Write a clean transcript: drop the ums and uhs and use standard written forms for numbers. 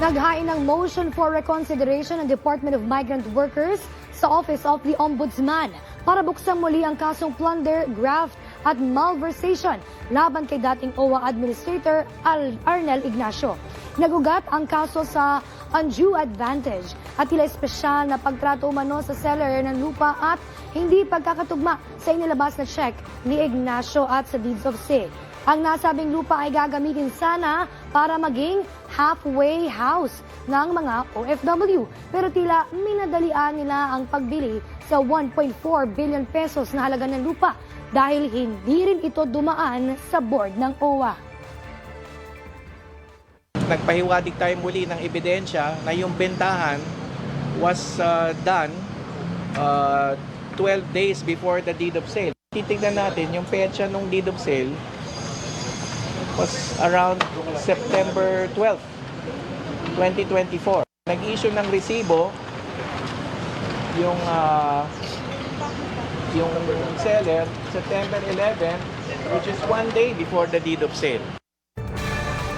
Naghain ng motion for reconsideration ng Department of Migrant Workers sa Office of the Ombudsman para buksang muli ang kasong plunder, graft at malversation laban kay dating OWA Administrator Arnel Ignacio. Nagugat ang kaso sa undue advantage at tila espesyal na pagtrato umano sa seller ng lupa at hindi pagkakatugma sa inilabas na check ni Ignacio at sa deeds of sale. Ang nasabing lupa ay gagamitin sana para maging halfway house ng mga OFW. Pero tila minadalian nila ang pagbili sa 1.4 billion pesos na halaga ng lupa dahil hindi rin ito dumaan sa board ng OWA. Nagpahiwatig tayo muli ng ebidensya na yung bentahan was done 12 days before the deed of sale. Titignan natin yung petsa ng deed of sale was around September 12, 2024. Nag-issue ng resibo yung seller September 11, which is 1 day before the deed of sale.